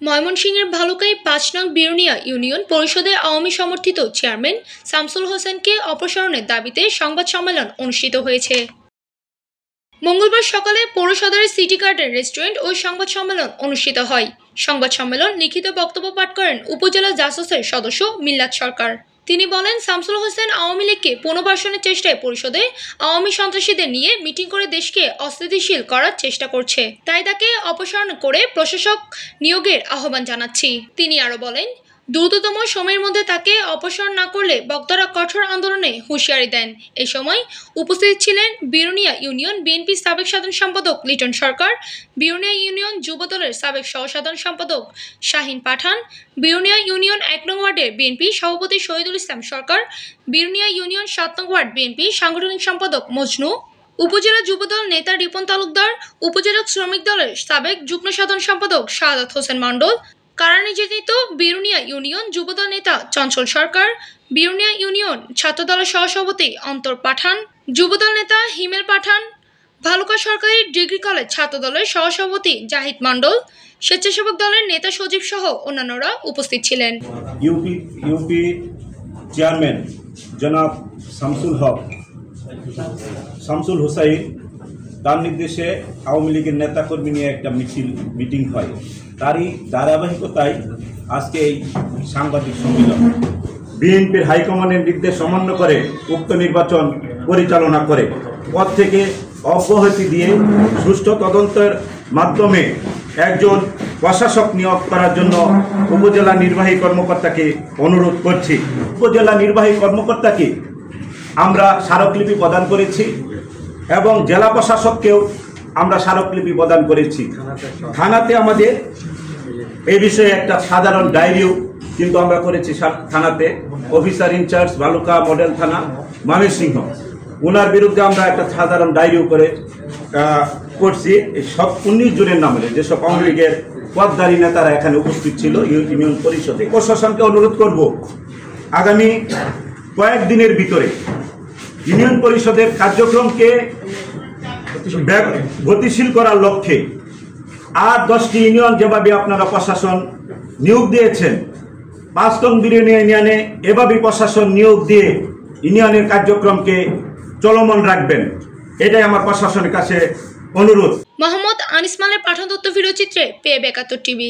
ময়মনসিংহের ভালুকায় ৫ নং বিরুনিয়া ইউনিয়ন পরিষদের আওয়ামী সমর্থিত চেয়ারম্যান শামসুল হোসেনকে অপসারণের দাবিতে সংবাদ সম্মেলন অনুষ্ঠিত হয়েছে। মঙ্গলবার সকালে পৌর সদরের সিটি গার্ডেন রেস্টুরেন্ট ও সংবাদ সম্মেলন অনুষ্ঠিত হয়। সংবাদ সম্মেলন লিখিত বক্তব্য পাঠ করেন উপজেলা জাসসের সদস্য মিল্লাত সরকার। তিনি বলেন, শামসুল হোসেন আওয়ামী লীগকে পুনর্বাসনের চেষ্টায় পরিষদে আওয়ামী সন্ত্রাসীদের নিয়ে মিটিং করে দেশকে অস্থিতিশীল করার চেষ্টা করছে, তাই তাকে অপসারণ করে প্রশাসক নিয়োগের আহ্বান জানাচ্ছি। তিনি আরও বলেন, দ্রুততম সময়ের মধ্যে তাকে অপসারণ না করলে বক্তারা কঠোর আন্দোলনে হুঁশিয়ারি দেন। এই সময় উপস্থিত ছিলেন বিরুনিয়া ইউনিয়ন বিএনপির সাবেক সাধারণ সম্পাদক লিটন সরকার, বিরুনিয়া ইউনিয়ন যুবদলের সাবেক সহ-সাধারণ সম্পাদক শাহিন পাঠান, বিরুনিয়া ইউনিয়ন ১ নং ওয়ার্ডের বিএনপি সভাপতি শহীদুল ইসলাম সরকার, বিরুনিয়া ইউনিয়ন ৭ নং ওয়ার্ড বিএনপি সাংগঠনিক সম্পাদক মজনু, উপজেলা যুবদল নেতা রিপন তালুকদার, উপজেলা শ্রমিক দলের সাবেক যুগ্ম সাধারণ সম্পাদক শাহাদাত হোসেন মণ্ডল, কারা নির্যাতিত বিরুনিয়া ইউনিয়ন যুবদল নেতা চঞ্চল সরকার, বিরুনিয়া ইউনিয়ন ছাত্রদলের সহসভাপতি অন্তর পাঠান, যুবদল নেতা হিমেল পাঠান, ভালুকা সরকারি ডিগ্রি কলেজ ছাত্রদলের সহসভাপতি জাহিদ মণ্ডল, স্বেচ্ছাসেবক দলের নেতা সজীব সহ অন্যান্যরা উপস্থিত ছিলেন। ইউপি চেয়ারম্যান জনাব শামসুল হোসাইন তার নির্দেশে আওয়ামী লীগের নেতাকর্মী নিয়ে একটা মিটিং হয়। তারই ধারাবাহিকতায় আজকে এই সাংবাদিক সম্মেলন। বিএনপির হাইকমান্ডের নির্দেশ অমান্য করে উক্ত নির্বাচন পরিচালনা করে পদ থেকে অব্যাহতি দিয়ে সুষ্ঠু তদন্তের মাধ্যমে একজন প্রশাসক নিয়োগ করার জন্য উপজেলা নির্বাহী কর্মকর্তাকে অনুরোধ করছি। উপজেলা নির্বাহী কর্মকর্তাকে আমরা স্মারকলিপি প্রদান করেছি এবং জেলা প্রশাসককেও আমরা স্মারকলিপি প্রদান করেছি। থানাতে আমাদের এই বিষয়ে একটা সাধারণ ডায়েরিও কিন্তু আমরা করেছি থানাতে। অফিসার ইনচার্জ ভালুকা মডেল থানা ময়মনসিংহ, ওনার বিরুদ্ধে আমরা একটা সাধারণ ডায়েরিও করছি। সব 19 জনের নামে যেসব আওয়ামী লীগের পদধারী নেতারা এখানে উপস্থিত ছিল ইউনিয়ন পরিষদে। প্রশাসনকে অনুরোধ করব, আগামী কয়েকদিনের ভিতরে ইউনিয়ন পরিষদের কার্যক্রমকে গতিশীল করার লক্ষ্যে আর 10টি ইউনিয়ন যেভাবে আপনারা প্রশাসন নিয়োগ দিয়েছেন, 5 নং বিরুনিয়া ইউনিয়নে এভাবে প্রশাসন নিয়োগ দিয়ে ইউনিয়নের কার্যক্রমকে চলমান রাখবেন, এটাই আমার প্রশাসনের কাছে অনুরোধ। মোহাম্মদ আনিস মালের পাঠান তথ্য ভিডিও চিত্রে পেয়ে ৭২ টিভি।